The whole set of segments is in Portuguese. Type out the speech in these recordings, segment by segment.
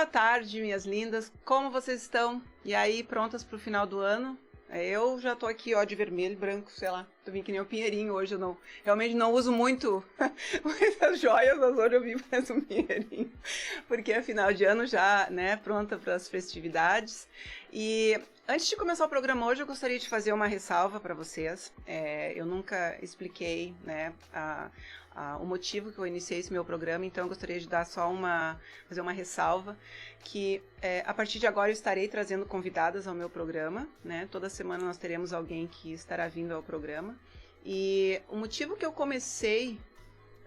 tarde, minhas lindas. Como vocês estão? E aí, prontas para o final do ano? Eu já tô aqui, ó, de vermelho, branco, sei lá. Tô vindo que nem o Pinheirinho hoje. Eu realmente não uso muito muitas joias, mas hoje eu vim parece um Pinheirinho. Porque é final de ano já, né, pronta para as festividades. E antes de começar o programa hoje, eu gostaria de fazer uma ressalva para vocês. Eu nunca expliquei, né, o motivo que eu iniciei esse meu programa, então eu gostaria de dar fazer uma ressalva, que a partir de agora eu estarei trazendo convidadas ao meu programa, né? Toda semana nós teremos alguém que estará vindo ao programa. E o motivo que eu comecei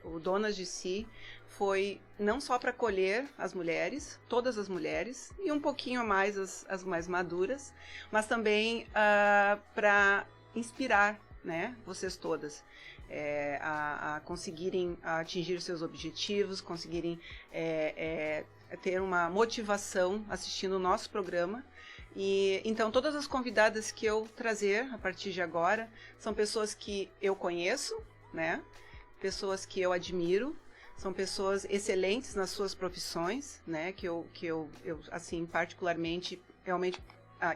o Donas de Si foi não só para acolher as mulheres, todas as mulheres, e um pouquinho a mais as mais maduras, mas também para inspirar, né, vocês todas. A conseguirem atingir seus objetivos, conseguirem ter uma motivação assistindo o nosso programa. E então todas as convidadas que eu trazer a partir de agora são pessoas que eu conheço, né? Pessoas que eu admiro, são pessoas excelentes nas suas profissões, né? Que eu assim, particularmente, realmente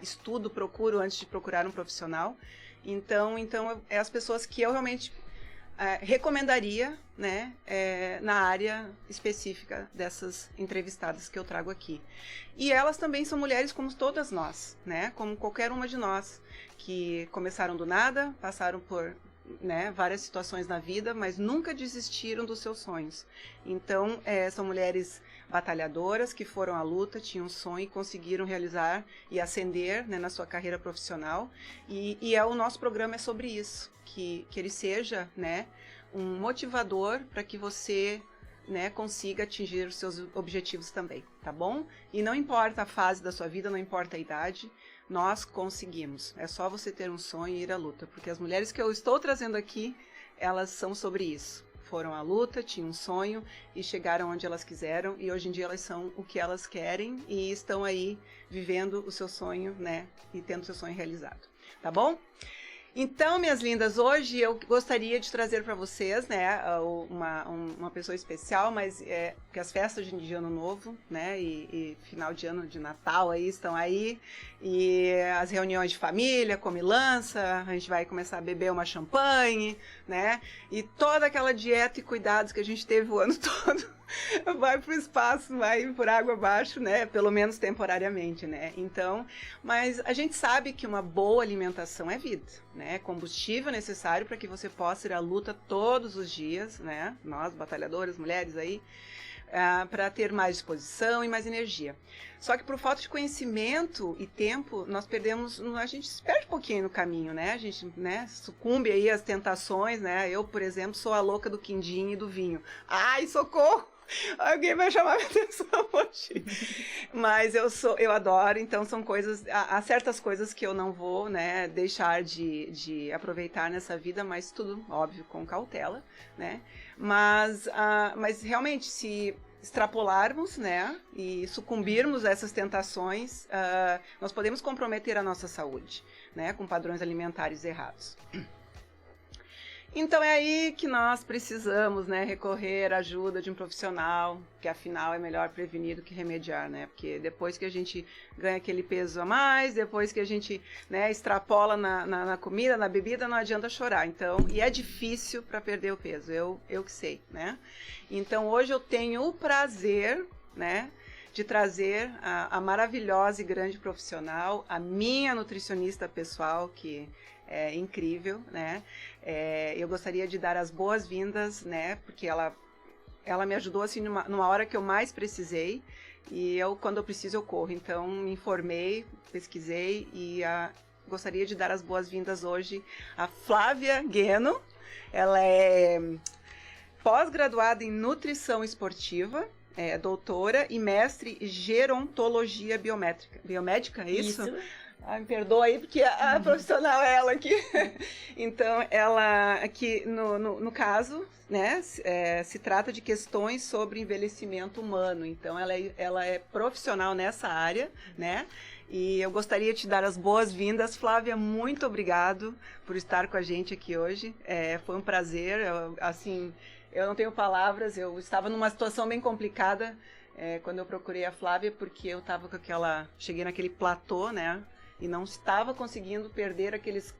estudo, procuro antes de procurar um profissional. Então é as pessoas que eu realmente recomendaria, né, na área específica dessas entrevistadas que eu trago aqui. E elas também são mulheres como todas nós, né, como qualquer uma de nós, que começaram do nada, passaram por, né, várias situações na vida, mas nunca desistiram dos seus sonhos. Então, são mulheres batalhadoras que foram à luta, tinham um sonho e conseguiram realizar e ascender, né, na sua carreira profissional. E o nosso programa é sobre isso, que ele seja, né, um motivador para que você, né, consiga atingir os seus objetivos também, tá bom? E não importa a fase da sua vida, não importa a idade, nós conseguimos. É só você ter um sonho e ir à luta, porque as mulheres que eu estou trazendo aqui, elas são sobre isso. Foram à luta, tinham um sonho e chegaram onde elas quiseram, e hoje em dia elas são o que elas querem e estão aí vivendo o seu sonho, né, e tendo o seu sonho realizado, tá bom? Então, minhas lindas, hoje eu gostaria de trazer para vocês, né, uma pessoa especial, mas que as festas de Ano Novo, né, e final de ano de Natal aí estão aí, e as reuniões de família, comilança, a gente vai começar a beber uma champanhe, né, e toda aquela dieta e cuidados que a gente teve o ano todo vai para o espaço, vai por água abaixo, né? Pelo menos temporariamente, né? Então, mas a gente sabe que uma boa alimentação é vida, né? Combustível necessário para que você possa ir à luta todos os dias, né? Nós, batalhadoras, mulheres aí, para ter mais disposição e mais energia. Só que por falta de conhecimento e tempo, nós perdemos, a gente se perde um pouquinho no caminho, né? A gente, né, sucumbe aí às tentações, né? Eu, por exemplo, sou a louca do quindim e do vinho. Ai, socorro! Alguém vai chamar minha atenção hoje. Mas eu adoro, então são coisas, há certas coisas que eu não vou, né, deixar de aproveitar nessa vida, mas tudo, óbvio, com cautela, né? Mas realmente, se extrapolarmos, né, e sucumbirmos a essas tentações, nós podemos comprometer a nossa saúde, né, com padrões alimentares errados. Então é aí que nós precisamos, né, recorrer à ajuda de um profissional, que afinal é melhor prevenir do que remediar, né? Porque depois que a gente ganha aquele peso a mais, depois que a gente, né, extrapola na comida, na bebida, não adianta chorar. Então, e é difícil para perder o peso, eu que sei, né? Então hoje eu tenho o prazer, né, de trazer a maravilhosa e grande profissional, a minha nutricionista pessoal, que é incrível, né? Eu gostaria de dar as boas-vindas, né? Porque ela me ajudou assim numa hora que eu mais precisei, e quando eu preciso eu corro. Então me informei, pesquisei e gostaria de dar as boas-vindas hoje a Flávia Gueno. Ela é pós-graduada em nutrição esportiva, doutora e mestre em gerontologia biomédica, é isso? Me perdoa aí, porque a profissional é ela aqui. Então, ela aqui, no caso, né, se trata de questões sobre envelhecimento humano. Então, ela é profissional nessa área, né? E eu gostaria de te dar as boas-vindas. Flávia, muito obrigado por estar com a gente aqui hoje. Foi um prazer, eu não tenho palavras, eu estava numa situação bem complicada, quando eu procurei a Flávia, porque eu tava com cheguei naquele platô, né? E não estava conseguindo perder aqueles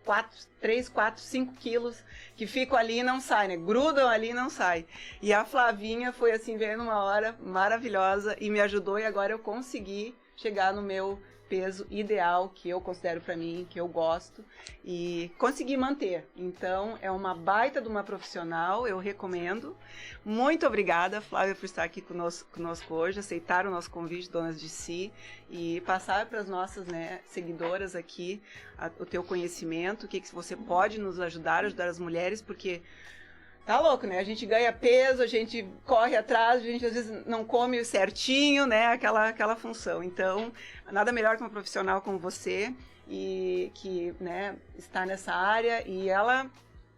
3, 4, 5 quilos que ficam ali e não saem, né? Grudam ali e não saem. E a Flavinha foi assim, veio numa hora maravilhosa e me ajudou, e agora eu consegui chegar no meu peso ideal, que eu considero para mim, que eu gosto, e consegui manter. Então, é uma baita de uma profissional, eu recomendo. Muito obrigada, Flávia, por estar aqui conosco hoje, aceitar o nosso convite, Donas de Si, e passar para as nossas, né, seguidoras aqui o teu conhecimento, o que você pode nos ajudar as mulheres, porque tá louco, né? A gente ganha peso, a gente corre atrás, a gente às vezes não come certinho, né? Aquela função. Então, nada melhor que uma profissional como você e que, né, está nessa área, e ela,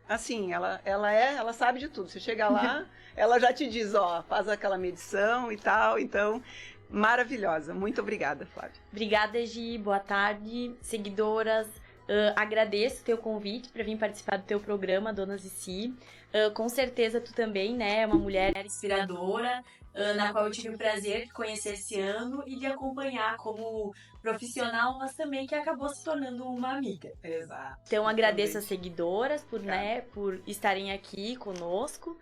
assim, ela sabe de tudo. Você chega lá, ela já te diz, ó, faz aquela medição e tal. Então, maravilhosa. Muito obrigada, Flávia. Obrigada, Gi. Boa tarde, seguidoras. Agradeço o teu convite para vir participar do teu programa, Donas de Si. Com certeza tu também, né, é uma mulher inspiradora, na qual eu tive o prazer de conhecer esse ano e de acompanhar como profissional, mas também que acabou se tornando uma amiga. Exato. Então agradeço as seguidoras por estarem aqui conosco.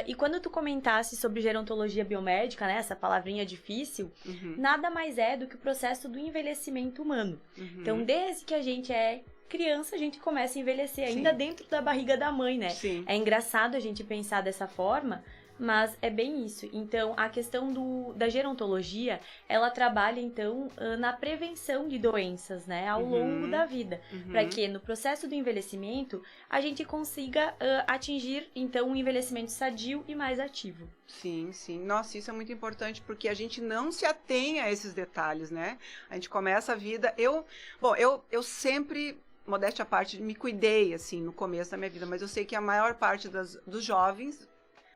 E quando tu comentasse sobre gerontologia biomédica, né, essa palavrinha difícil, nada mais é do que o processo do envelhecimento humano. Então, desde que a gente é criança, a gente começa a envelhecer, ainda dentro da barriga da mãe, né? Sim. É engraçado a gente pensar dessa forma, mas é bem isso. Então, a questão da gerontologia, ela trabalha, então, na prevenção de doenças, né? Ao longo da vida. Para que, no processo do envelhecimento, a gente consiga atingir, então, um envelhecimento sadio e mais ativo. Sim, sim. Nossa, isso é muito importante, porque a gente não se atém a esses detalhes, né? A gente começa a vida... Eu sempre... modéstia à parte, me cuidei, assim, no começo da minha vida, mas eu sei que a maior parte dos jovens...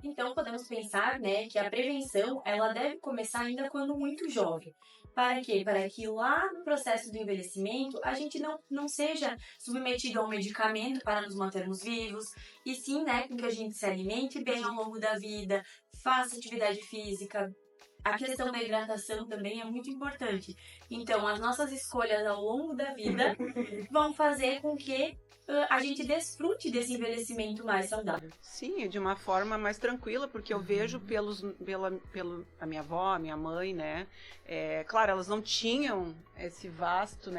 Então, podemos pensar, né, que a prevenção, ela deve começar ainda quando muito jovem. Para quê? Para que lá no processo do envelhecimento, a gente não seja submetido a um medicamento para nos mantermos vivos, e sim, né, com que a gente se alimente bem ao longo da vida, faça atividade física. A questão da hidratação também é muito importante. Então, as nossas escolhas ao longo da vida vão fazer com que a gente desfrute desse envelhecimento mais saudável. Sim, de uma forma mais tranquila, porque eu vejo a minha avó, a minha mãe, né? Claro, elas não tinham esse vasto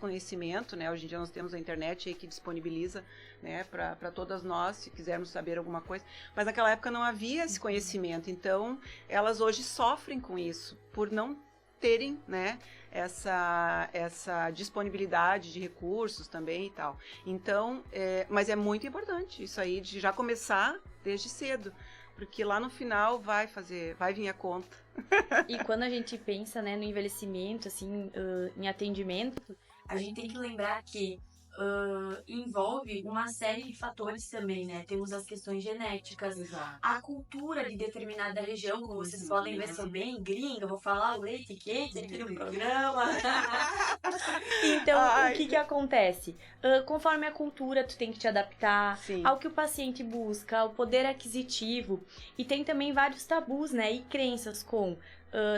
conhecimento, né? Hoje em dia nós temos a internet aí que disponibiliza, né, para todas nós, se quisermos saber alguma coisa. Mas naquela época não havia esse conhecimento, então elas hoje sofrem com isso, por não terem, né, essa disponibilidade de recursos também e tal. Então, mas é muito importante isso aí, de já começar desde cedo, porque lá no final vai vir a conta. E quando a gente pensa, né, no envelhecimento, assim, em atendimento, a gente tem que lembrar que envolve uma série de fatores também, né? Temos as questões genéticas, a cultura de determinada região, como vocês podem ver, sou bem gringa, vou falar o leite quente aqui no programa. Então, o que acontece? Conforme a cultura, tu tem que te adaptar ao que o paciente busca, ao poder aquisitivo, e tem também vários tabus, né? E crenças com...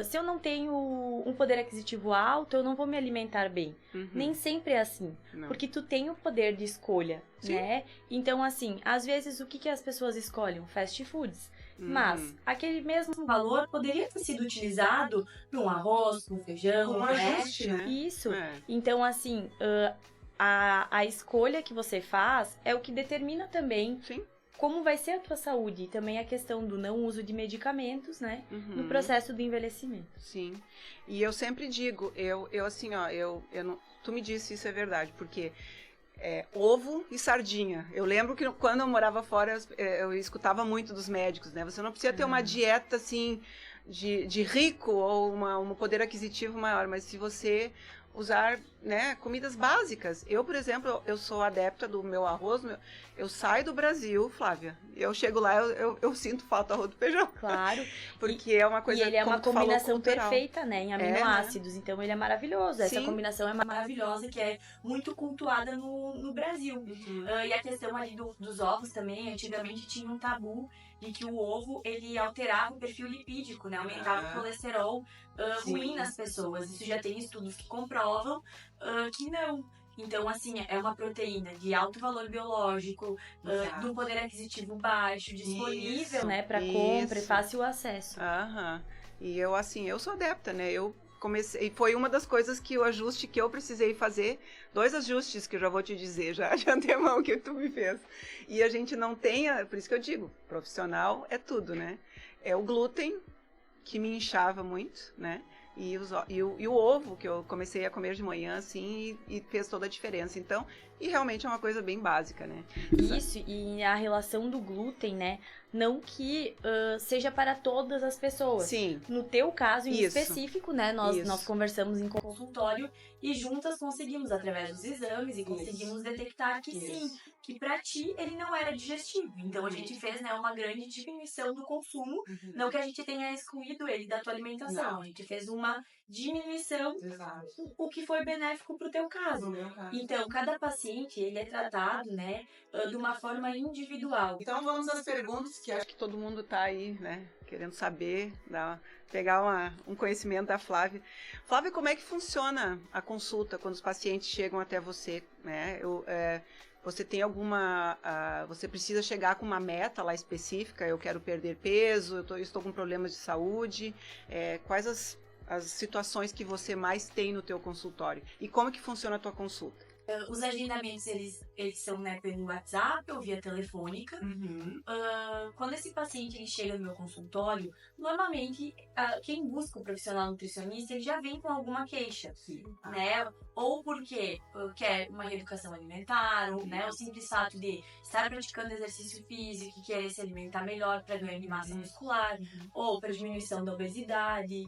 se eu não tenho um poder aquisitivo alto, eu não vou me alimentar bem. Nem sempre é assim. Não. Porque tu tem o poder de escolha, né? Então, assim, às vezes, o que as pessoas escolhem? Fast foods. Mas, aquele mesmo valor poderia ter sido utilizado num arroz, num feijão, né? Isso. Então, assim, a escolha que você faz é o que determina também... como vai ser a tua saúde, e também a questão do não uso de medicamentos, né, no processo do envelhecimento. Sim, e eu sempre digo, eu assim, ó, eu não, tu me disse, isso é verdade, porque ovo e sardinha. Eu lembro que quando eu morava fora, eu escutava muito dos médicos, né, você não precisa ter uma dieta, assim, de rico ou um poder aquisitivo maior, mas se você usar, né, comidas básicas. Eu, por exemplo, eu sou adepta do meu arroz. Eu saio do Brasil, Flávia. Eu chego lá, eu sinto falta do arroz do feijão. Claro. Porque é uma coisa, e ele é uma combinação perfeita, né, em aminoácidos. Né? Então ele é maravilhoso. Essa Sim. combinação é maravilhosa, que é muito cultuada no Brasil. E a questão ali dos ovos também, antigamente tinha um tabu de que o ovo, ele alterava o perfil lipídico, né? Aumentava o colesterol ruim nas pessoas. Isso já tem estudos que comprovam que não. Então, assim, é uma proteína de alto valor biológico, de um poder aquisitivo baixo, disponível, né, para compra e fácil acesso. E eu, assim, eu sou adepta, né? Eu comecei, foi uma das coisas que o ajuste que eu precisei fazer, 2 ajustes que eu já vou te dizer, já de antemão que tu me fez. E a gente não tem, por isso que eu digo, profissional é tudo, né? É o glúten, que me inchava muito, né? E o ovo, que eu comecei a comer de manhã, assim, e fez toda a diferença. Então, e realmente é uma coisa bem básica, né? Isso, e a relação do glúten, né? Não que seja para todas as pessoas. Sim. No teu caso em específico, né? Nós conversamos em consultório e juntas conseguimos, através dos exames, e conseguimos detectar que sim, que para ti ele não era digestivo. Então a gente fez, né, uma grande diminuição do consumo, não que a gente tenha excluído ele da tua alimentação, não. A gente fez uma diminuição, o que foi benéfico pro teu caso. Então, cada paciente, ele é tratado, né, de uma forma individual. Então vamos às perguntas, que acho que todo mundo tá aí, né, querendo saber, pegar um conhecimento da Flávia. Flávia, como é que funciona a consulta quando os pacientes chegam até você, né? Você tem você precisa chegar com uma meta lá específica? Eu quero perder peso, eu estou com problemas de saúde. Quais as situações que você mais tem no teu consultório? E como que funciona a tua consulta? Os agendamentos, eles são, né, pelo WhatsApp ou via telefônica. Quando esse paciente ele chega no meu consultório, normalmente, quem busca o profissional nutricionista, ele já vem com alguma queixa, né? Ou porque quer uma reeducação alimentar, ou, né, o simples fato de estar praticando exercício físico e querer se alimentar melhor para ganhar de massa muscular, ou para diminuição da obesidade,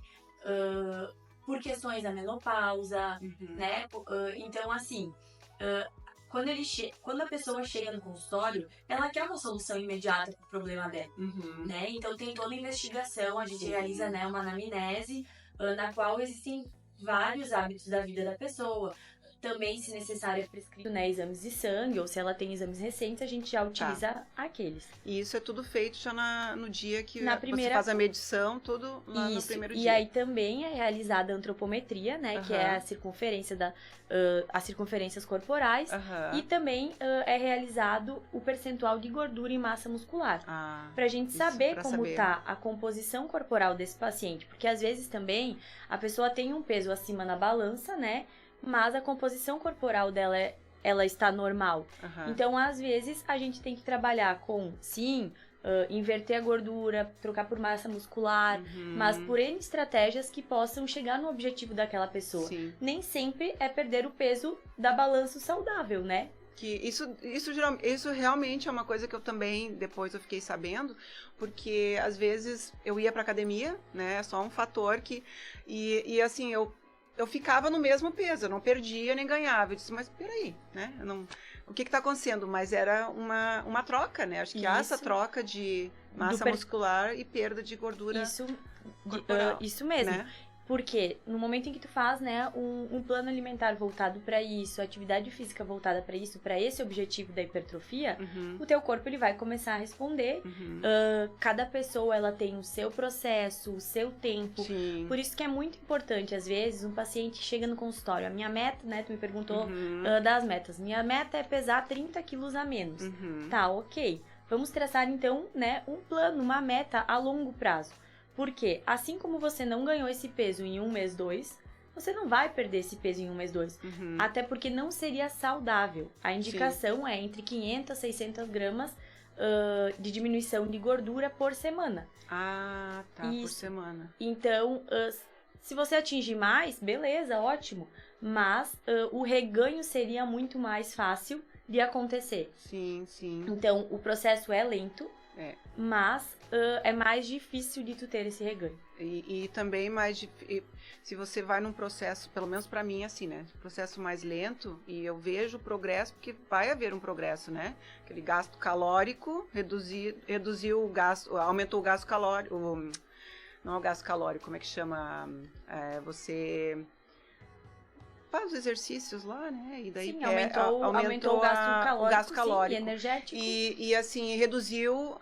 por questões da menopausa, né? Então, assim, quando a pessoa chega no consultório, ela quer uma solução imediata para o problema dela, né? Então, tem toda a investigação, a gente realiza, né, uma anamnese, na qual existem vários hábitos da vida da pessoa. Também, se necessário, é prescrito, né, exames de sangue, ou se ela tem exames recentes, a gente já utiliza aqueles. E isso é tudo feito já no dia que você faz a medição, tudo lá no primeiro dia. E aí também é realizada a antropometria, né, que é a circunferência as circunferências corporais, e também é realizado o percentual de gordura em massa muscular, pra gente saber como tá a composição corporal desse paciente, porque às vezes também a pessoa tem um peso acima na balança, né, mas a composição corporal dela ela está normal. Então, às vezes, a gente tem que trabalhar com, sim, inverter a gordura, trocar por massa muscular, mas por N estratégias que possam chegar no objetivo daquela pessoa. Sim. Nem sempre é perder o peso da balança saudável, né? Que isso realmente é uma coisa que eu também, depois eu fiquei sabendo, porque às vezes eu ia pra academia, né, é só um fator que, e assim, eu ficava no mesmo peso, eu não perdia nem ganhava. Eu disse, mas peraí, né? O que está acontecendo? Mas era uma troca, né? Acho que há essa troca de massa muscular e perda de gordura corporal. Isso mesmo. Né? Porque no momento em que tu faz, né, um plano alimentar voltado para isso, atividade física voltada para isso, para esse objetivo da hipertrofia, o teu corpo ele vai começar a responder. Cada pessoa ela tem o seu processo, o seu tempo. Sim. Por isso que é muito importante, às vezes, um paciente chega no consultório. A minha meta, né, tu me perguntou das metas. Minha meta é pesar 30 quilos a menos. Tá, ok. Vamos traçar, então, né, um plano, uma meta a longo prazo. Porque, assim como você não ganhou esse peso em 1 mês, 2, você não vai perder esse peso em 1 mês, 2. Até porque não seria saudável. A indicação é entre 500 a 600 gramas de diminuição de gordura por semana. Ah, tá, por semana. Então, se você atingir mais, beleza, ótimo. Mas o reganho seria muito mais fácil de acontecer. Sim, sim. Então, o processo é lento. Mas é mais difícil de tu ter esse reganho. E também se você vai num processo, pelo menos pra mim, assim, né? Processo mais lento, e eu vejo o progresso, porque vai haver um progresso, né? Aquele gasto calórico, reduziu o gasto, aumentou o gasto calórico, não é o gasto calórico, como é que chama? Você faz os exercícios lá, né? E daí sim, aumentou o gasto calórico, sim, e energético. E assim, reduziu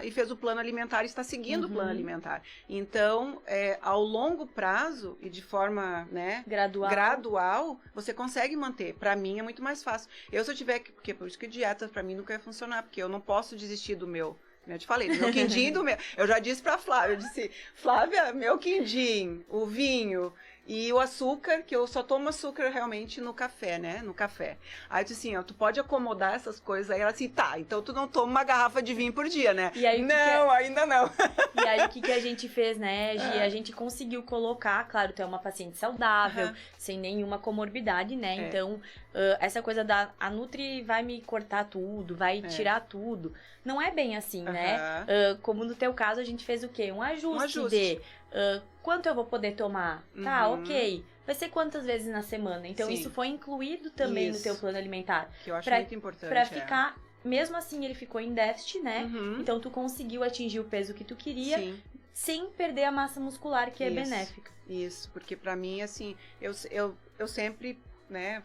e fez o plano alimentar e está seguindo o plano alimentar. Então, ao longo prazo e de forma, né, gradual, você consegue manter. Para mim é muito mais fácil. Se eu tiver porque por isso que dieta para mim nunca vai funcionar, porque eu não posso desistir do meu. Eu te falei, do meu quindim e do meu. Eu já disse pra Flávia, eu disse, Flávia, meu quindim, o vinho e o açúcar, que eu só tomo açúcar realmente no café, né? No café. Aí eu disse assim, ó, tu pode acomodar essas coisas aí? Ela assim, tá, então tu não toma uma garrafa de vinho por dia, né? E aí, ainda não. E aí o que a gente fez, né, Gi? A gente conseguiu colocar, claro, tu é uma paciente saudável, sem nenhuma comorbidade, né? Então, essa coisa a Nutri vai me cortar tudo, vai tirar tudo. Não é bem assim, né? Como no teu caso, a gente fez o quê? Um ajuste. De quanto eu vou poder tomar? Tá, ok. Vai ser quantas vezes na semana? Então, isso foi incluído também no teu plano alimentar. Que eu acho muito importante. Pra ficar, mesmo assim, ele ficou em déficit, né? Então, tu conseguiu atingir o peso que tu queria, sem perder a massa muscular, que é benéfica. Isso, porque pra mim, assim, eu sempre, né,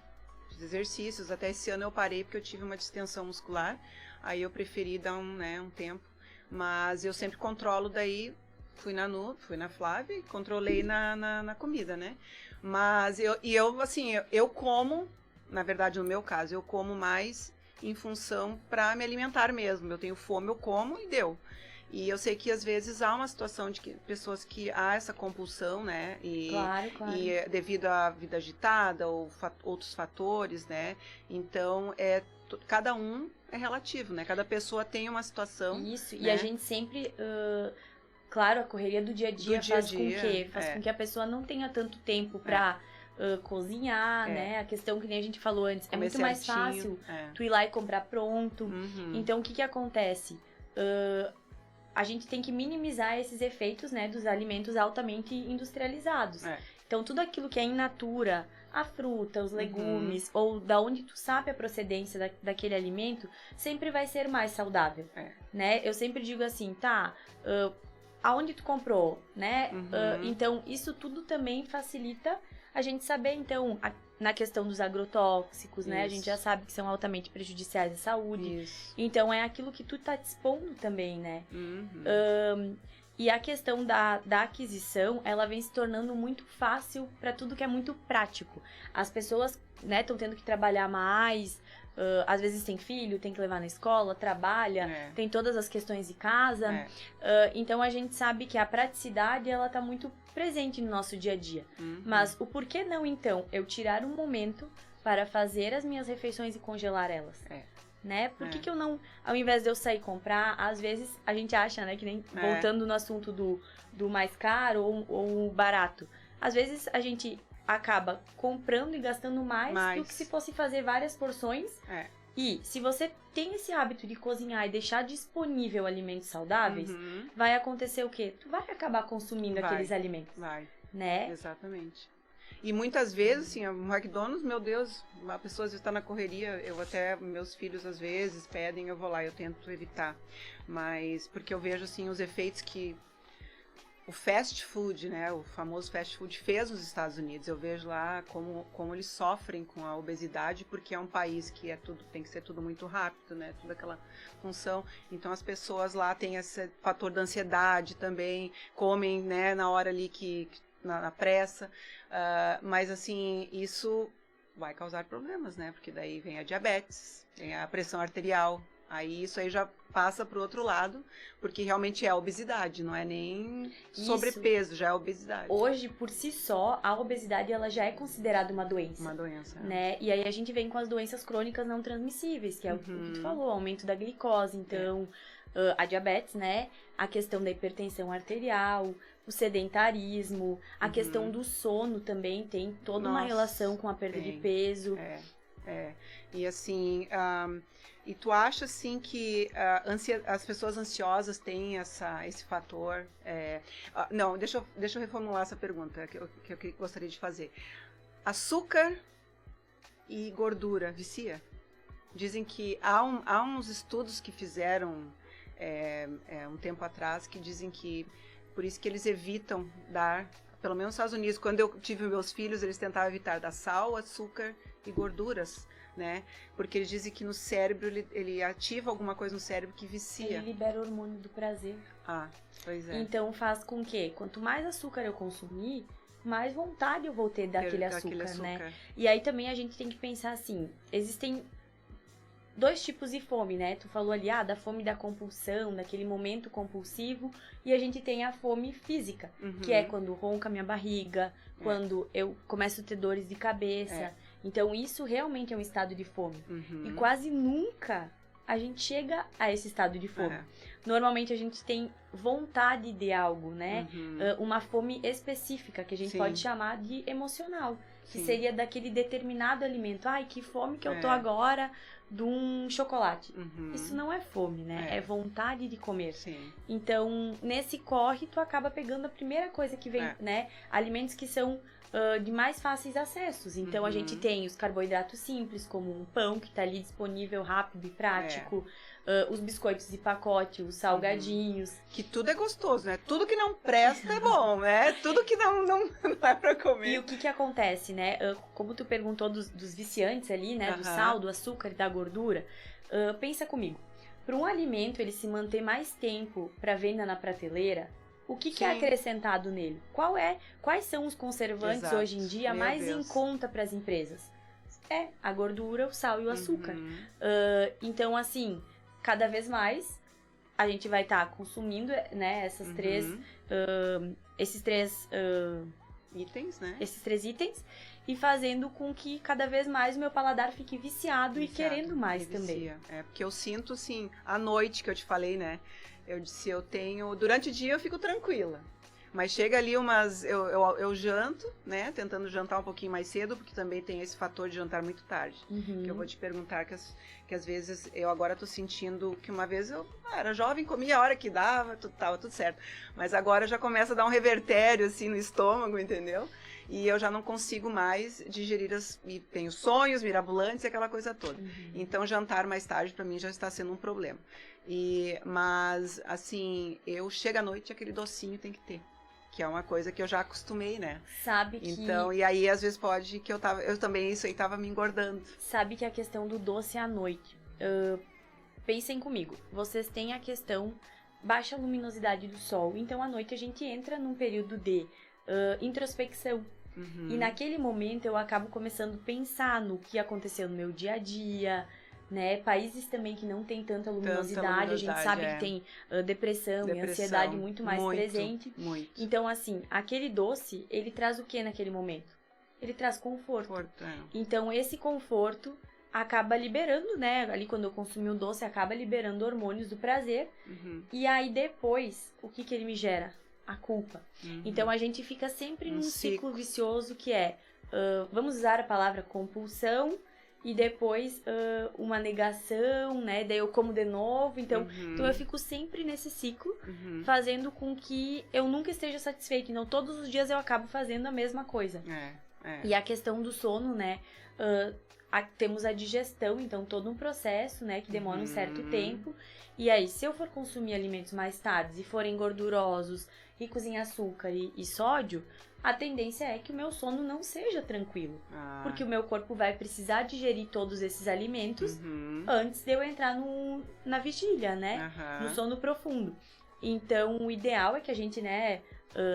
fiz exercícios. Até esse ano eu parei porque eu tive uma distensão muscular. Aí eu preferi dar um tempo. Mas eu sempre controlo daí. Fui na Flávia e controlei na comida, né? Mas eu como, na verdade, no meu caso, eu como mais em função para me alimentar mesmo. Eu tenho fome, eu como e deu. E eu sei que às vezes há uma situação de pessoas que há essa compulsão, né? Claro. E devido à vida agitada ou outros fatores, né? Então, cada um é relativo, né? Cada pessoa tem uma situação. Isso, né? E a gente sempre... Claro, a correria do dia a dia faz com que a pessoa não tenha tanto tempo para cozinhar, né? A questão que nem a gente falou antes, é muito mais fácil tu ir lá e comprar pronto. Então, o que acontece? A gente tem que minimizar esses efeitos, né, dos alimentos altamente industrializados. Então, tudo aquilo que é in natura, a fruta, os legumes, ou da onde tu sabe a procedência daquele alimento, sempre vai ser mais saudável, né? Eu sempre digo assim, aonde tu comprou, né? Então, isso tudo também facilita a gente saber, então, na questão dos agrotóxicos, né? A gente já sabe que são altamente prejudiciais à saúde. Então, é aquilo que tu tá dispondo também, né? E a questão da aquisição, ela vem se tornando muito fácil para tudo que é muito prático. As pessoas, né, estão tendo que trabalhar mais, às vezes tem filho, tem que levar na escola, trabalha, tem todas as questões de casa. Então, a gente sabe que a praticidade, ela tá muito presente no nosso dia a dia. Mas o porquê não, então, eu tirar um momento para fazer as minhas refeições e congelar elas? Né? Por que eu não, ao invés de eu sair comprar, às vezes a gente acha, né, que nem voltando no assunto do mais caro ou barato, às vezes a gente acaba comprando e gastando mais do que se fosse fazer várias porções. E se você tem esse hábito de cozinhar e deixar disponível alimentos saudáveis, vai acontecer o quê? Tu vai acabar consumindo aqueles alimentos. Né? Exatamente. E muitas vezes, assim, o McDonald's, meu Deus, a pessoa às vezes está na correria, meus filhos às vezes pedem, eu vou lá, eu tento evitar. Mas, porque eu vejo, assim, os efeitos que o fast food, né, o famoso fast food fez nos Estados Unidos. Eu vejo lá como eles sofrem com a obesidade, porque é um país que tem que ser tudo muito rápido, né, toda aquela função. Então as pessoas lá têm esse fator da ansiedade também, comem, né, na hora ali na pressa, mas assim, isso vai causar problemas, né, porque daí vem a diabetes, vem a pressão arterial. Aí isso aí já passa para o outro lado, porque realmente é a obesidade, não é nem sobrepeso, já é a obesidade. Hoje, por si só, a obesidade ela já é considerada uma doença. Uma doença. Né? E aí a gente vem com as doenças crônicas não transmissíveis, que é o que tu falou, aumento da glicose, então, a diabetes, né? A questão da hipertensão arterial, o sedentarismo, a questão do sono também tem toda uma relação com a perda de peso. E assim... E tu acha, assim, que as pessoas ansiosas têm esse fator? Não, deixa eu reformular essa pergunta que eu gostaria de fazer. Açúcar e gordura vicia? Dizem que há uns estudos que fizeram um tempo atrás que dizem que por isso que eles evitam dar, pelo menos nos Estados Unidos, quando eu tive meus filhos, eles tentavam evitar dar sal, açúcar e gorduras, né? Porque eles dizem que no cérebro, ele ativa alguma coisa no cérebro que vicia. Ele libera o hormônio do prazer. Ah, pois é. Então faz com que, quanto mais açúcar eu consumir, mais vontade eu vou ter daquele açúcar, né? E aí também a gente tem que pensar assim, existem 2 tipos de fome, né? Tu falou ali, da fome da compulsão, daquele momento compulsivo, e a gente tem a fome física, que é quando ronca minha barriga, quando eu começo a ter dores de cabeça. Então isso realmente é um estado de fome. E quase nunca a gente chega a esse estado de fome. Normalmente a gente tem vontade de algo, né? Uma fome específica, que a gente pode chamar de emocional. Que seria daquele determinado alimento. Ai, que fome que eu tô agora de um chocolate. Isso não é fome, né? É vontade de comer. Sim. Então, nesse corre, tu acaba pegando a primeira coisa que vem, né? Alimentos que são de mais fáceis acessos. Então, a gente tem os carboidratos simples, como um pão, que tá ali disponível, rápido e prático. Os biscoitos de pacote, os salgadinhos. Que tudo é gostoso, né? Tudo que não presta é bom, né? Tudo que não é pra comer. E o que acontece, né? Como tu perguntou dos viciantes ali, né? Do sal, do açúcar e da gordura. Pensa comigo. Para um alimento ele se manter mais tempo para venda na prateleira, o que é acrescentado nele? Quais são os conservantes hoje em dia mais em conta para as empresas? É a gordura, o sal e o açúcar. Então, assim, cada vez mais a gente vai estar consumindo, né, esses três itens, né? Esses 3 itens e fazendo com que cada vez mais o meu paladar fique viciado e querendo mais também. Porque eu sinto, assim, à noite que eu te falei, né? Durante o dia eu fico tranquila. Mas chega ali eu janto, né? Tentando jantar um pouquinho mais cedo, porque também tem esse fator de jantar muito tarde. Que eu vou te perguntar que às vezes eu agora tô sentindo que uma vez eu era jovem, comia a hora que dava, tava tudo certo. Mas agora já começa a dar um revertério assim no estômago, entendeu? E eu já não consigo mais digerir e tenho sonhos mirabolantes e aquela coisa toda. Então jantar mais tarde para mim já está sendo um problema. Mas assim, eu chego à noite, aquele docinho tem que ter. Que é uma coisa que eu já acostumei, né? Sabe que... Então, e aí às vezes pode que eu também, isso aí tava me engordando. Sabe que a questão do doce à noite, pensem comigo, vocês têm a questão baixa luminosidade do sol, então à noite a gente entra num período de introspecção. E naquele momento eu acabo começando a pensar no que aconteceu no meu dia a dia, né? Países também que não tem tanta luminosidade, a gente sabe que tem depressão e ansiedade muito mais presente. Então, assim, aquele doce, ele traz o que naquele momento? Ele traz conforto. Então, esse conforto acaba liberando, né? Ali quando eu consumi o doce, acaba liberando hormônios do prazer. E aí depois, o que ele me gera? A culpa. Então, a gente fica sempre num ciclo vicioso que vamos usar a palavra compulsão, e depois uma negação, né? Daí eu como de novo. Então eu fico sempre nesse ciclo, fazendo com que eu nunca esteja satisfeita. Então todos os dias eu acabo fazendo a mesma coisa. E a questão do sono, né? Temos a digestão, então todo um processo, né? Que demora um certo tempo. E aí, se eu for consumir alimentos mais tarde e forem gordurosos, ricos em açúcar e sódio, a tendência é que o meu sono não seja tranquilo. Porque o meu corpo vai precisar digerir todos esses alimentos antes de eu entrar na vigília, né? No sono profundo. Então, o ideal é que a gente, né,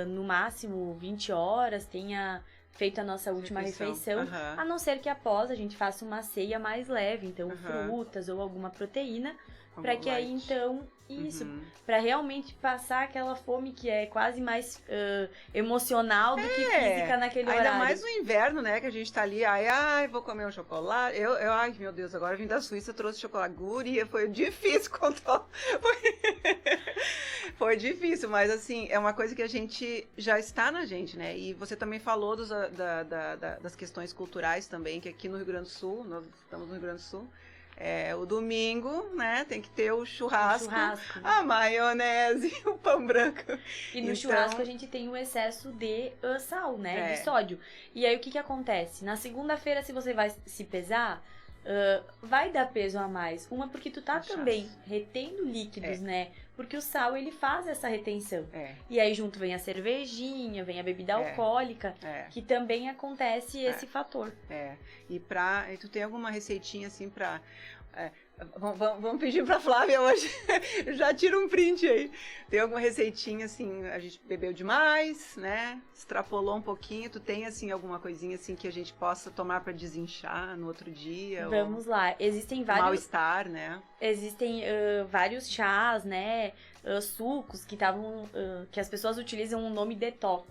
no máximo 20 horas, tenha feito a nossa última refeição. A não ser que após a gente faça uma ceia mais leve. Então, frutas ou alguma proteína. Para que aí, então, para realmente passar aquela fome que é quase mais emocional do que física naquele horário. Ainda mais no inverno, né, que a gente tá ali, ai, vou comer um chocolate. Ai, meu Deus, agora eu vim da Suíça, trouxe chocolate. Guria, foi difícil controlar. Foi difícil, mas assim, é uma coisa que a gente já está na gente, né? E você também falou das questões culturais também, que aqui no Rio Grande do Sul, nós estamos no Rio Grande do Sul, O domingo, né, tem que ter o churrasco, a Né? maionese, o pão branco. E no churrasco a gente tem o excesso de sal, né? De É. sódio. E aí o que acontece? Na segunda-feira, se você vai se pesar, vai dar peso a mais. Uma, porque tu tá Inchaço. também retendo líquidos, né? Porque o sal, ele faz essa retenção. E aí junto vem a cervejinha, vem a bebida alcoólica, que também acontece esse fator. E tu tem alguma receitinha assim pra... Vamos pedir pra Flávia hoje. Já tira um print aí. Tem alguma receitinha assim, a gente bebeu demais, né? Extrapolou um pouquinho. Tu tem assim alguma coisinha assim que a gente possa tomar pra desinchar no outro dia? Vamos lá. Existem vários... Mal-estar, né? Existem vários chás, né? Sucos que as pessoas utilizam o nome detox.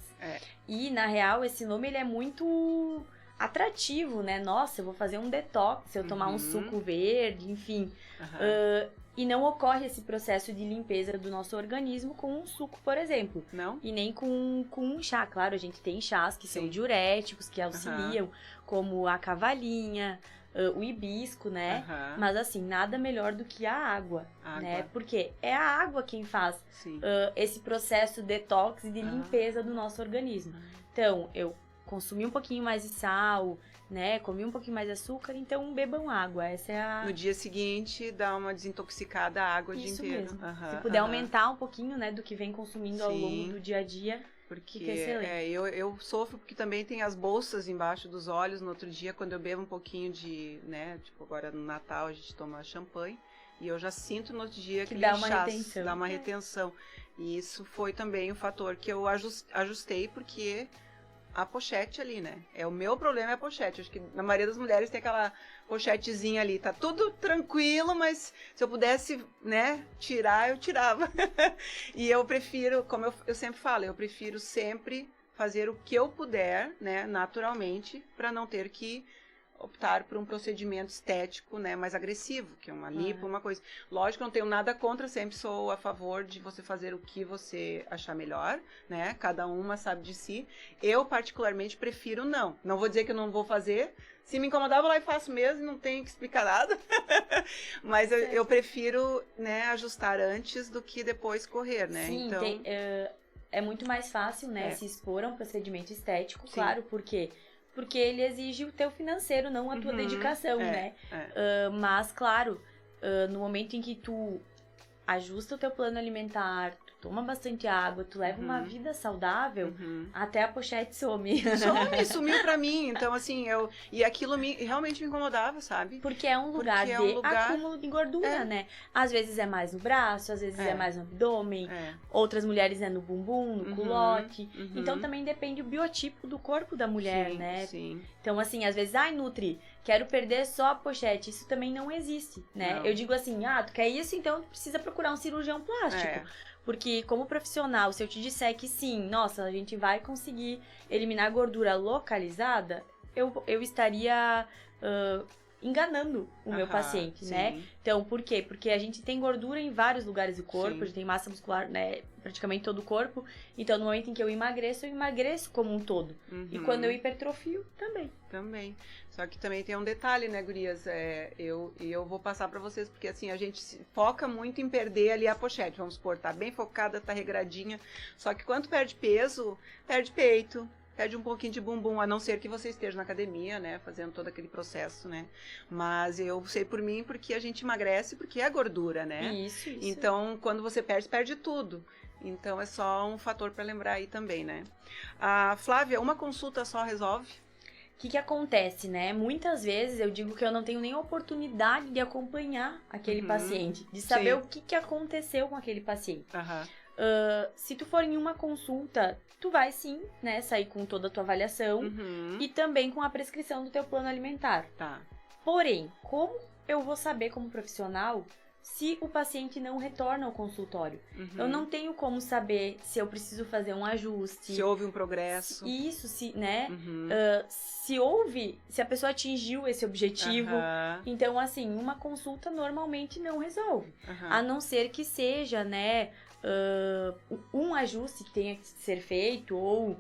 E, na real, esse nome ele é muito atrativo, né? Nossa, eu vou fazer um detox, se eu tomar um suco verde, enfim. E não ocorre esse processo de limpeza do nosso organismo com um suco, por exemplo. Não? E nem com um chá. Claro, a gente tem chás que são diuréticos, que auxiliam, como a cavalinha, o hibisco, né? Mas assim, nada melhor do que a água, né? Porque é a água quem faz esse processo detox e de limpeza do nosso organismo. Então, eu consumi um pouquinho mais de sal, né? Comi um pouquinho mais de açúcar, então bebam água. Essa é a... No dia seguinte, dá uma desintoxicada a água o dia inteiro. Mesmo. Se puder aumentar um pouquinho, né, do que vem consumindo ao longo do dia a dia, porque fica excelente. Eu sofro porque também tem as bolsas embaixo dos olhos no outro dia, quando eu bebo um pouquinho de, né, tipo agora no Natal a gente toma champanhe, e eu já sinto no outro dia que dá uma retenção. Dá uma retenção. E isso foi também o fator que eu ajustei, porque a pochete ali, né? O meu problema é a pochete. Acho que na maioria das mulheres tem aquela pochetezinha ali. Tá tudo tranquilo, mas se eu pudesse, né, tirar, eu tirava. E eu prefiro, como eu sempre falo, eu prefiro sempre fazer o que eu puder, né, naturalmente, para não ter que optar por um procedimento estético, né, mais agressivo, que é uma lipo, uma coisa. Lógico, eu não tenho nada contra, sempre sou a favor de você fazer o que você achar melhor, né, cada uma sabe de si. Eu, particularmente, prefiro não. Não vou dizer que eu não vou fazer, se me incomodar, eu vou lá e faço mesmo, e não tenho que explicar nada. Mas eu prefiro, né, ajustar antes do que depois correr, né. Sim, então... é muito mais fácil, né, se expor a um procedimento estético, claro, porque ele exige o teu financeiro, não a tua dedicação, né? Mas, claro, no momento em que tu ajusta o teu plano alimentar, tu toma bastante água, tu leva uma vida saudável, até a pochete some. Sumiu pra mim. Então, assim, e aquilo realmente me incomodava, sabe? Porque é um lugar de acúmulo de gordura, né? Às vezes é mais no braço, às vezes é mais no abdômen, outras mulheres é no bumbum, no culote. Então, também depende do biotipo do corpo da mulher, né? Sim. Então, assim, às vezes, Nutri, quero perder só a pochete. Isso também não existe, né? Não. Eu digo assim, tu quer isso, então tu precisa procurar um cirurgião plástico. Porque como profissional, se eu te disser que sim, nossa, a gente vai conseguir eliminar gordura localizada, eu estaria enganando o meu paciente, né? Então, por quê? Porque a gente tem gordura em vários lugares do corpo, a gente tem massa muscular, né, praticamente todo o corpo. Então, no momento em que eu emagreço como um todo. E quando eu hipertrofio, também. Só que também tem um detalhe, né, gurias? Eu vou passar pra vocês, porque assim, a gente se foca muito em perder ali a pochete. Vamos supor, tá bem focada, tá regradinha. Só que quando perde peso, perde peito, perde um pouquinho de bumbum, a não ser que você esteja na academia, né, fazendo todo aquele processo, né. Mas eu sei por mim, porque a gente emagrece, porque é gordura, né. Isso. Então, quando você perde tudo. Então, é só um fator para lembrar aí também, né. Flávia, uma consulta só resolve? O que acontece, né? Muitas vezes eu digo que eu não tenho nem oportunidade de acompanhar aquele paciente, de saber o que aconteceu com aquele paciente. Se tu for em uma consulta, tu vai sim, né, sair com toda a tua avaliação e também com a prescrição do teu plano alimentar. Porém, como eu vou saber como profissional se o paciente não retorna ao consultório? Eu não tenho como saber se eu preciso fazer um ajuste. Se houve um progresso. Né? Se a pessoa atingiu esse objetivo. Então, assim, uma consulta normalmente não resolve. A não ser que seja, né, um ajuste que tenha que ser feito ou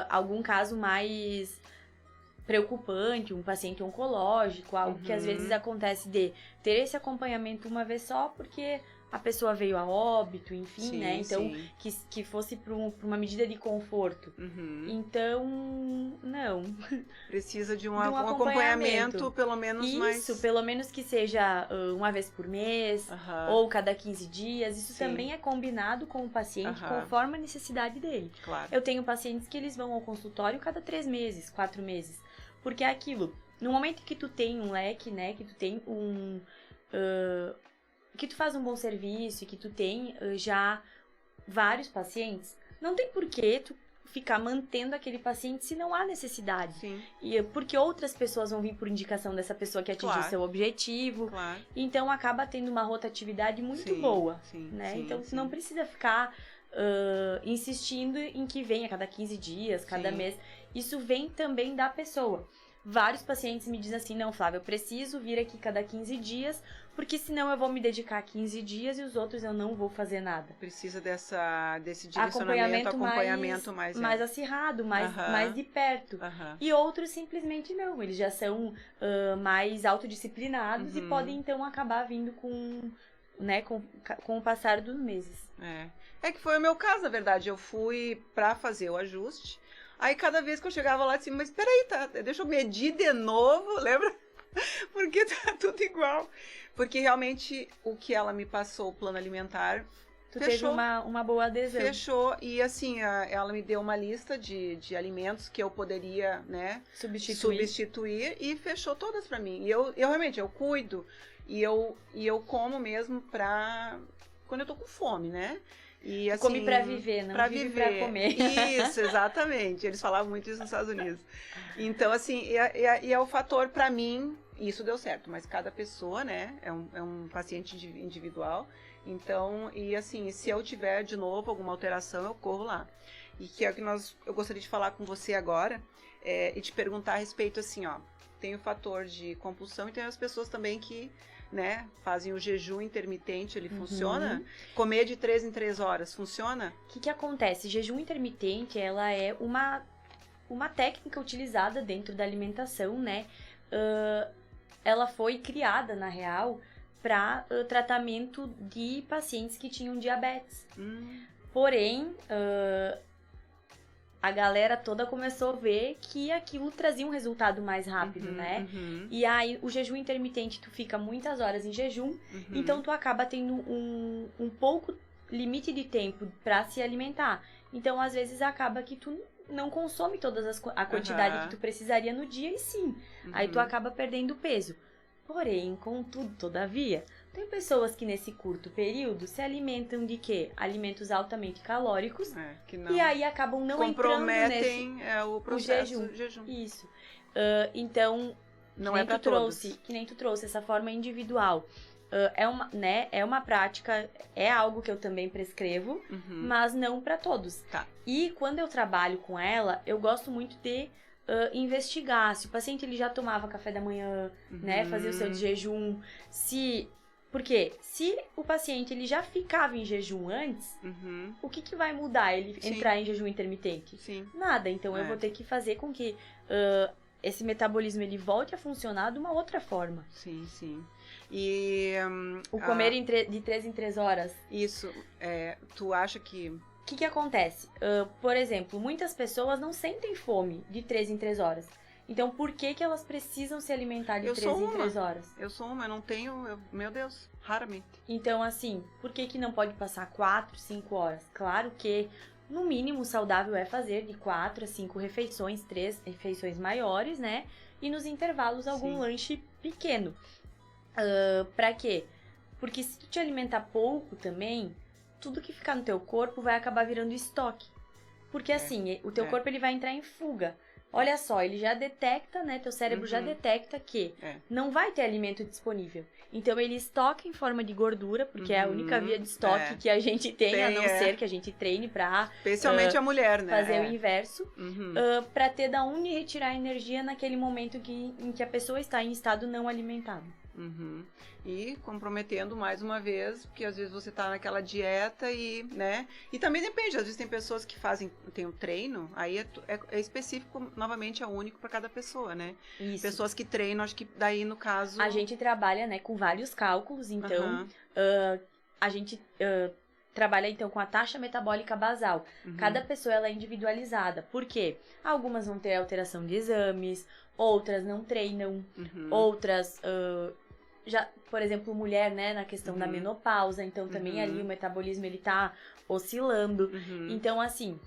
algum caso mais preocupante, um paciente oncológico, algo que às vezes acontece de ter esse acompanhamento uma vez só, porque a pessoa veio a óbito, enfim, Sim, né? Então, sim. que fosse pra uma medida de conforto. Então, não. Precisa de um acompanhamento, pelo menos mais... Isso, pelo menos que seja uma vez por mês, ou cada 15 dias. Isso Sim. também é combinado com o paciente, conforme a necessidade dele. Claro. Eu tenho pacientes que eles vão ao consultório cada 3 meses, 4 meses. Porque é aquilo, no momento que tu tem um leque, né, que tu tem que tu faz um bom serviço e que tu tem já vários pacientes, não tem por que tu ficar mantendo aquele paciente se não há necessidade. Sim. E porque outras pessoas vão vir por indicação dessa pessoa que atingiu seu objetivo. Claro. Então acaba tendo uma rotatividade muito boa, né? Então tu não precisa ficar insistindo em que venha a cada 15 dias, cada mês. Isso vem também da pessoa. Vários pacientes me dizem assim, não, Flávia, eu preciso vir aqui cada 15 dias, porque senão eu vou me dedicar 15 dias e os outros eu não vou fazer nada. Precisa desse direcionamento, acompanhamento mais acirrado, mais de perto. E outros simplesmente não, eles já são mais autodisciplinados e podem então acabar vindo com o passar dos meses. É que foi o meu caso, na verdade, eu fui pra fazer o ajuste. Aí, cada vez que eu chegava lá, assim, mas peraí, deixa eu medir de novo, lembra? Porque tá tudo igual. Porque, realmente, o que ela me passou, o plano alimentar, Tu teve uma boa adesão. Fechou. E, assim, ela me deu uma lista de alimentos que eu poderia, né, substituir e fechou todas pra mim. E eu realmente, eu cuido. E eu como mesmo quando eu tô com fome, né? E, assim, come pra viver, não pra vive viver. Pra comer. Isso, exatamente. Eles falavam muito isso nos Estados Unidos. Então, assim, e é o fator, pra mim, isso deu certo. Mas cada pessoa, né, é um paciente individual. Então, e assim, se eu tiver de novo alguma alteração, eu corro lá. E que é o que eu gostaria de falar com você agora, e te perguntar a respeito, assim, ó. Tem o fator de compulsão e tem as pessoas também que, né, fazem o jejum intermitente, ele funciona? Comer de 3 em 3 horas, funciona? O que acontece? Jejum intermitente, ela é uma técnica utilizada dentro da alimentação, né? Ela foi criada, na real, para tratamento de pacientes que tinham diabetes. Porém, a galera toda começou a ver que aquilo trazia um resultado mais rápido, né? E aí, o jejum intermitente, tu fica muitas horas em jejum, então tu acaba tendo um pouco limite de tempo para se alimentar. Então, às vezes, acaba que tu não consome toda a quantidade que tu precisaria no dia, e sim. Aí tu acaba perdendo peso. Porém, contudo, todavia, tem pessoas que nesse curto período se alimentam de quê? Alimentos altamente calóricos, que não e aí acabam não entrando nesse o processo o jejum. Isso. Então, não é para todos. Que nem tu trouxe essa forma individual. É uma prática, é algo que eu também prescrevo, mas não para todos. Tá. E quando eu trabalho com ela, eu gosto muito de investigar se o paciente ele já tomava café da manhã, né, fazia o seu jejum, porque se o paciente ele já ficava em jejum antes, o que vai mudar ele entrar em jejum intermitente? Nada, então eu vou ter que fazer com que esse metabolismo ele volte a funcionar de uma outra forma. Sim. E o comer de 3 em 3 horas. Isso, tu acha que... O que acontece? Por exemplo, muitas pessoas não sentem fome de 3 em 3 horas. Então, por que elas precisam se alimentar de 3 em 3 horas? Eu sou uma, eu não tenho... meu Deus, raramente. Então, assim, por que não pode passar 4, 5 horas? Claro que, no mínimo, o saudável é fazer de 4 a 5 refeições, 3 refeições maiores, né? E nos intervalos, algum lanche pequeno. Pra quê? Porque se tu te alimentar pouco também... tudo que ficar no teu corpo vai acabar virando estoque. Porque assim, o teu corpo ele vai entrar em fuga. Olha só, ele já detecta, né? Teu cérebro já detecta que não vai ter alimento disponível. Então ele estoca em forma de gordura, porque é a única via de estoque que a gente tem, a não ser que a gente treine pra... especialmente a mulher, né? Fazer o inverso. Pra ter da onde retirar energia naquele momento em que a pessoa está em estado não alimentado. Uhum. E comprometendo mais uma vez, porque às vezes você tá naquela dieta e, né? E também depende, às vezes tem pessoas que tem o treino, aí é específico, novamente é único para cada pessoa, né? Isso. Pessoas que treinam, acho que daí no caso... A gente trabalha, né, com vários cálculos, então a gente trabalha então com a taxa metabólica basal. Cada pessoa ela é individualizada. Por quê? Algumas vão ter alteração de exames, outras não treinam, outras já, por exemplo, mulher, né, na questão da menopausa, então também ali o metabolismo ele tá oscilando. Então, assim,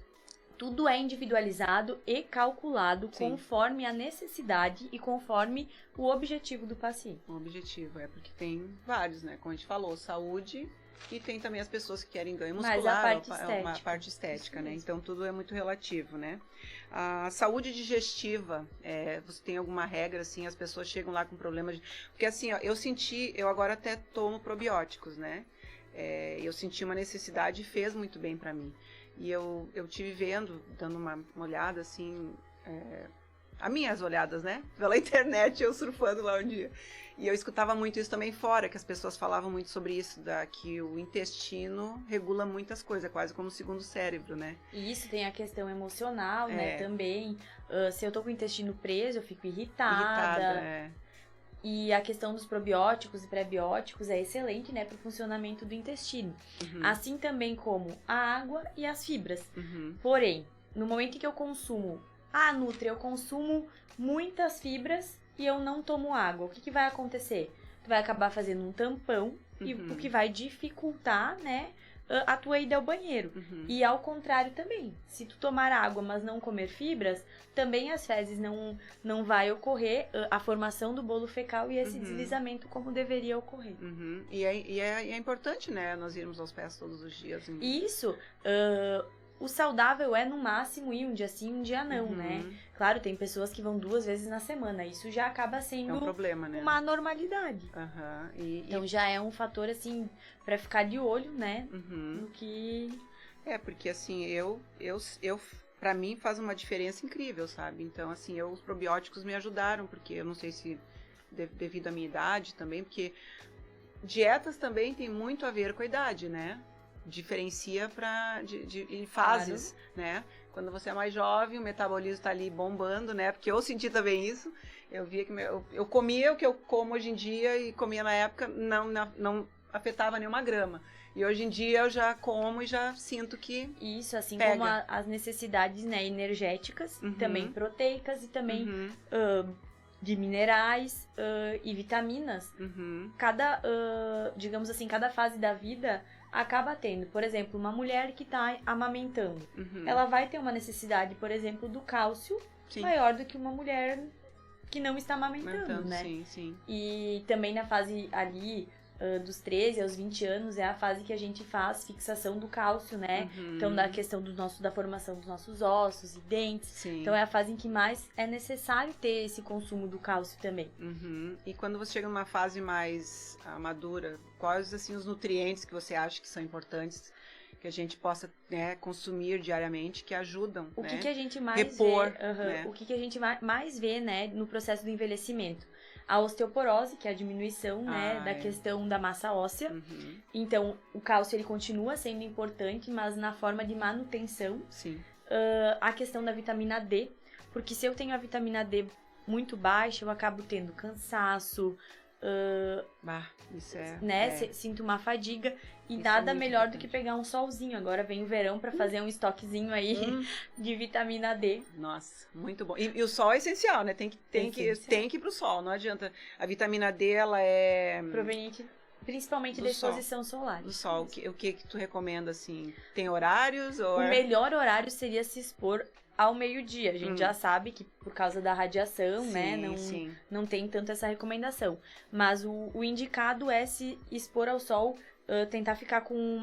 tudo é individualizado e calculado conforme a necessidade e conforme o objetivo do paciente. O objetivo porque tem vários, né, como a gente falou, saúde... E tem também as pessoas que querem ganho muscular, uma parte estética, né? Então tudo é muito relativo, né? A saúde digestiva, você tem alguma regra, assim, as pessoas chegam lá com problemas de... Porque assim, ó, eu agora até tomo probióticos, né? Eu senti uma necessidade e fez muito bem pra mim. E eu tive dando uma olhada, assim... as minhas olhadas, né? Pela internet, eu surfando lá um dia. E eu escutava muito isso também fora, que as pessoas falavam muito sobre isso, que o intestino regula muitas coisas, quase como o segundo cérebro, né? E isso tem a questão emocional, né, também. Se eu tô com o intestino preso, eu fico irritada. E a questão dos probióticos e pré-bióticos é excelente, né, pro funcionamento do intestino. Assim também como a água e as fibras. Porém, no momento em que eu consumo Nutri, eu consumo muitas fibras e eu não tomo água. O que vai acontecer? Tu vai acabar fazendo um tampão, e o que vai dificultar, né, a tua ida ao banheiro. E ao contrário também. Se tu tomar água, mas não comer fibras, também as fezes não vai ocorrer a formação do bolo fecal e esse deslizamento como deveria ocorrer. E é importante, né, nós irmos aos pés todos os dias. Isso... O saudável é no máximo ir um dia sim, um dia não, né? Claro, tem pessoas que vão 2 vezes na semana. Isso já acaba sendo um problema, né? Uma anormalidade. Então já é um fator, assim, pra ficar de olho, né? No que... porque assim, pra mim faz uma diferença incrível, sabe? Então, assim, os probióticos me ajudaram, porque eu não sei se devido à minha idade também, porque dietas também tem muito a ver com a idade, né? Diferencia em fases, né? Quando você é mais jovem, o metabolismo está ali bombando, né? Porque eu senti também isso. Eu via que eu comia o que eu como hoje em dia e comia na época, não afetava nenhuma grama. E hoje em dia eu já como e já sinto que isso, assim pega. Como as necessidades, né, energéticas, também proteicas e também de minerais e vitaminas. Digamos assim, cada fase da vida acaba tendo. Por exemplo, uma mulher que está amamentando, ela vai ter uma necessidade, por exemplo, do cálcio maior do que uma mulher que não está amamentando, né? Sim. E também na fase ali dos 13 aos 20 anos é a fase que a gente faz fixação do cálcio, né? Então, da questão da formação dos nossos ossos e dentes. Então, é a fase em que mais é necessário ter esse consumo do cálcio também. E quando você chega numa fase mais madura, quais, assim, os nutrientes que você acha que são importantes que a gente possa, né, consumir diariamente, que ajudam, o né? que a gente mais repor, vê, né? O que a gente mais vê, né, no processo do envelhecimento? A osteoporose, que é a diminuição, né, da questão da massa óssea. Então, o cálcio ele continua sendo importante, mas na forma de manutenção. A questão da vitamina D, porque se eu tenho a vitamina D muito baixa, eu acabo tendo cansaço, isso sinto uma fadiga e isso nada melhor do que pegar um solzinho. Agora vem o verão para fazer um estoquezinho aí de vitamina D. Nossa, muito bom. E o sol é essencial, né? Tem que ir pro sol, não adianta. A vitamina D, ela é proveniente principalmente da exposição solar. Do sol. O que tu recomenda, assim? Tem horários? O melhor horário seria se expor ao meio-dia. A gente já sabe que por causa da radiação, né, não tem tanto essa recomendação. Mas o indicado é se expor ao sol, tentar ficar com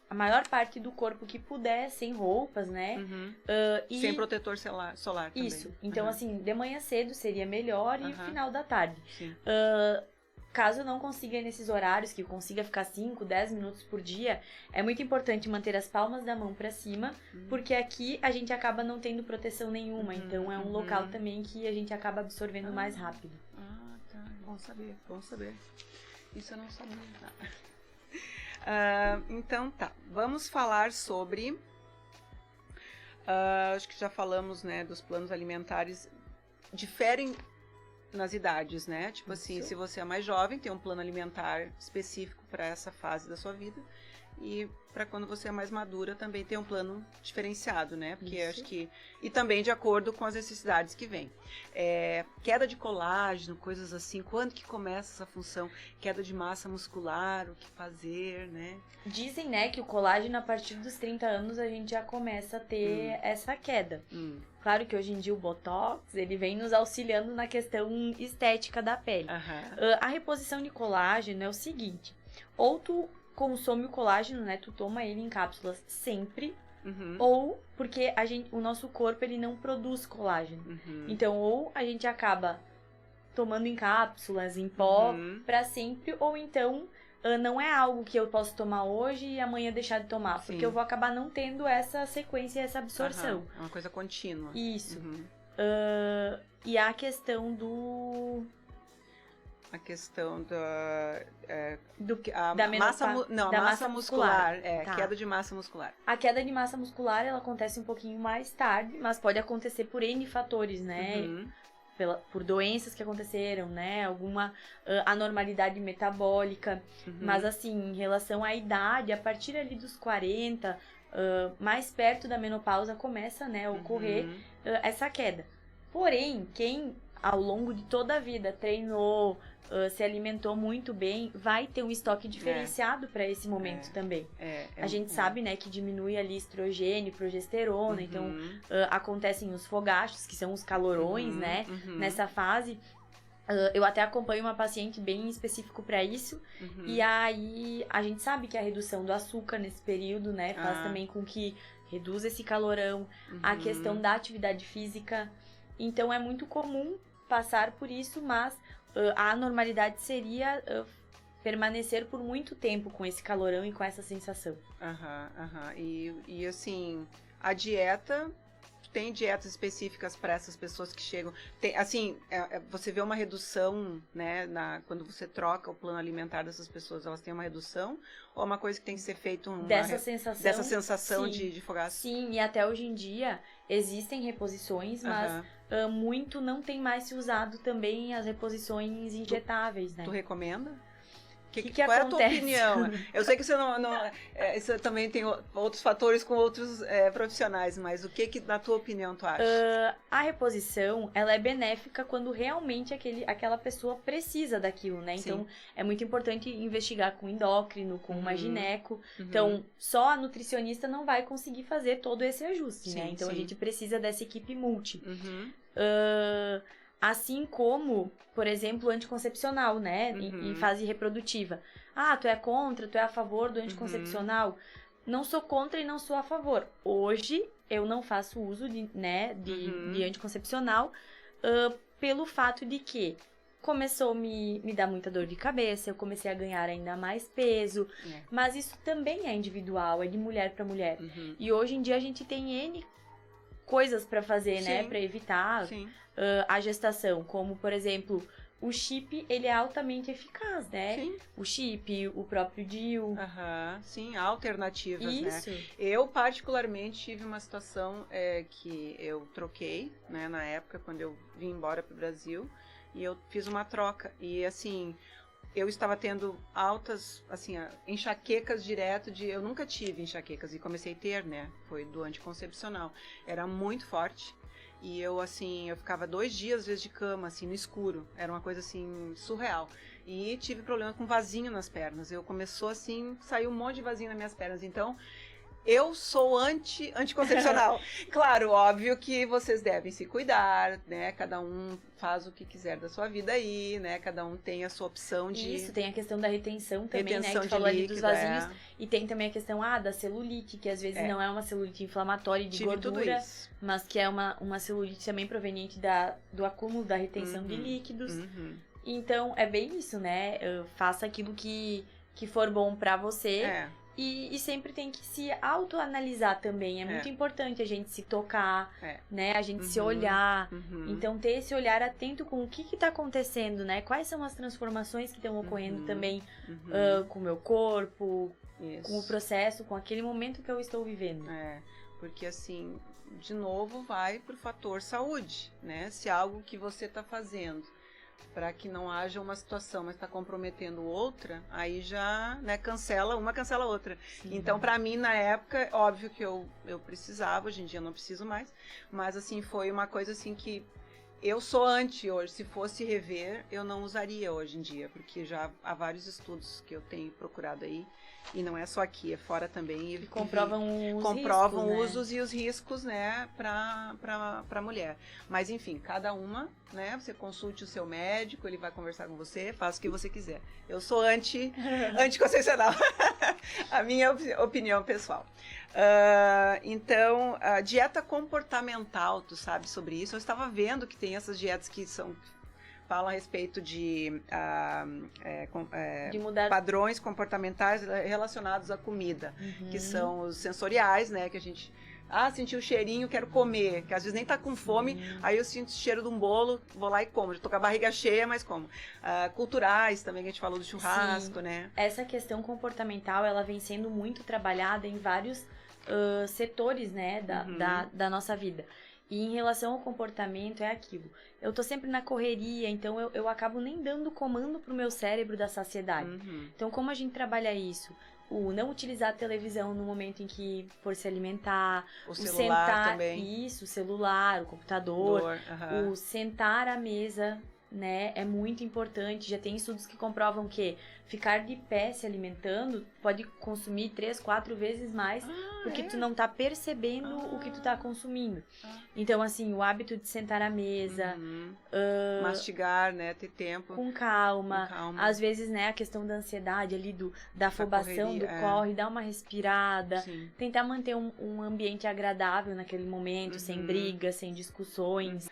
a maior parte do corpo que puder, sem roupas, né? Sem protetor solar também. Isso. Então, assim, de manhã cedo seria melhor e final da tarde. Caso não consiga nesses horários, que consiga ficar 5, 10 minutos por dia, é muito importante manter as palmas da mão pra cima, porque aqui a gente acaba não tendo proteção nenhuma, então é um local também que a gente acaba absorvendo mais rápido. bom saber, bom saber. Isso eu não sabia. Então tá, vamos falar sobre... acho que já falamos, né, dos planos alimentares. Diferem nas idades, né? Tipo assim, se você é mais jovem, tem um plano alimentar específico para essa fase da sua vida. E para quando você é mais madura, também tem um plano diferenciado, né? Porque acho que... E também de acordo com as necessidades que vêm. Queda de colágeno, coisas assim. Quando que começa essa função? Queda de massa muscular, o que fazer, né? Dizem, né, que o colágeno, a partir dos 30 anos, a gente já começa a ter essa queda. Claro que hoje em dia o Botox, ele vem nos auxiliando na questão estética da pele. A reposição de colágeno é o seguinte. Ou tu consome o colágeno, né? Tu toma ele em cápsulas sempre, ou porque o nosso corpo ele não produz colágeno. Então, ou a gente acaba tomando em cápsulas, em pó, pra sempre, ou então não é algo que eu posso tomar hoje e amanhã deixar de tomar, porque eu vou acabar não tendo essa sequência, essa absorção. É uma coisa contínua. Isso. E a questão do... A questão da massa muscular. Tá. Queda de massa muscular. A queda de massa muscular, ela acontece um pouquinho mais tarde, mas pode acontecer por N fatores, né? Por doenças que aconteceram, né? Alguma anormalidade metabólica. Mas assim, em relação à idade, a partir ali dos 40, mais perto da menopausa, começa, né, a ocorrer essa queda. Porém, quem ao longo de toda a vida treinou, se alimentou muito bem, vai ter um estoque diferenciado para esse momento também. A gente sabe, né, que diminui ali estrogênio, progesterona, então acontecem os fogachos, que são os calorões, né, nessa fase. Eu até acompanho uma paciente bem específico para isso, e aí a gente sabe que a redução do açúcar nesse período, né, faz também com que reduza esse calorão, a questão da atividade física. Então é muito comum passar por isso, mas a anormalidade seria permanecer por muito tempo com esse calorão e com essa sensação. E assim, a dieta... Tem dietas específicas para essas pessoas que chegam... Tem, assim, você vê uma redução, né? Quando você troca o plano alimentar dessas pessoas, elas têm uma redução? Ou é uma coisa que tem que ser feita... Dessa sensação de fogaço? Sim, e até hoje em dia existem reposições, mas muito não tem mais se usado também as reposições injetáveis, né? Tu recomenda? Qual é a tua opinião? Eu sei que você você também tem outros fatores com outros profissionais, mas o que na tua opinião tu acha? A reposição, ela é benéfica quando realmente aquela pessoa precisa daquilo, né? Então, é muito importante investigar com endócrino, com uma gineco. Então, só a nutricionista não vai conseguir fazer todo esse ajuste, né? Então, a gente precisa dessa equipe multi. Assim como, por exemplo, o anticoncepcional, né? Em fase reprodutiva. Tu é contra, tu é a favor do anticoncepcional? Não sou contra e não sou a favor. Hoje, eu não faço uso de anticoncepcional pelo fato de que começou a me dar muita dor de cabeça, eu comecei a ganhar ainda mais peso, mas isso também é individual, é de mulher para mulher. E hoje em dia a gente tem N coisas para fazer, né? Para evitar a gestação, como, por exemplo, o chip, ele é altamente eficaz, né? O chip, o próprio DIU. Sim, alternativas, isso, né? Eu, particularmente, tive uma situação que eu troquei, né? Na época, quando eu vim embora pro Brasil, e eu fiz uma troca. E, assim, eu estava tendo altas, assim, enxaquecas direto eu nunca tive enxaquecas, e comecei a ter, né? Foi do anticoncepcional. Era muito forte. E eu, assim, eu ficava 2 dias, às vezes, de cama, assim, no escuro. Era uma coisa, assim, surreal. E tive problema com vasinho nas pernas. Começou, assim, saiu um monte de vasinho nas minhas pernas. Então, eu sou anticoncepcional. Claro, óbvio que vocês devem se cuidar, né? Cada um faz o que quiser da sua vida aí, né? Cada um tem a sua opção de... Isso, tem a questão da retenção também, né? Que de falou ali líquido, dos vasinhos. E tem também a questão, da celulite, que às vezes não é uma celulite inflamatória de gordura, mas que é uma celulite também proveniente do acúmulo, da retenção de líquidos. Então, é bem isso, né? Faça aquilo que for bom pra você. E sempre tem que se autoanalisar também. É muito importante a gente se tocar, né? A gente se olhar. Então, ter esse olhar atento com o que está acontecendo, né? Quais são as transformações que estão ocorrendo também com o meu corpo, com o processo, com aquele momento que eu estou vivendo. Porque assim, de novo, vai pro fator saúde, né? Se algo que você está fazendo para que não haja uma situação, mas está comprometendo outra, aí já, né, cancela a outra. Sim. Então, para mim, na época, óbvio que eu precisava, hoje em dia eu não preciso mais, mas assim, foi uma coisa assim que eu sou anti hoje. Se fosse rever, eu não usaria hoje em dia, porque já há vários estudos que eu tenho procurado aí, e não é só aqui, é fora também. E comprovam os usos e os riscos, né, para mulher. Mas enfim, cada uma, né, você consulte o seu médico, ele vai conversar com você, faça o que você quiser. Eu sou anticoncepcional. A minha opinião pessoal. Então, a dieta comportamental, tu sabe sobre isso? Eu estava vendo que tem essas dietas que falam a respeito de mudar padrões comportamentais relacionados à comida, que são os sensoriais, né, que a gente... senti o cheirinho, quero comer, que às vezes nem tá com fome, aí eu sinto o cheiro de um bolo, vou lá e como, já tô com a barriga cheia, mas como. Culturais também, que a gente falou do churrasco, né? Essa questão comportamental, ela vem sendo muito trabalhada em vários setores, né, da nossa vida. E em relação ao comportamento, é aquilo. Eu tô sempre na correria, então eu acabo nem dando comando pro meu cérebro da saciedade. Então, como a gente trabalha isso? O não utilizar a televisão no momento em que for se alimentar. O celular sentar, também. Isso, o celular, o computador. O sentar à mesa, né, é muito importante. Já tem estudos que comprovam que ficar de pé se alimentando pode consumir 3, 4 vezes mais, porque tu não tá percebendo o que tu tá consumindo. Então, assim, o hábito de sentar à mesa, mastigar, né, ter tempo. Com calma. Às vezes, né, a questão da ansiedade ali, da afobação, do corre, dar uma respirada. Tentar manter um ambiente agradável naquele momento, sem brigas, sem discussões.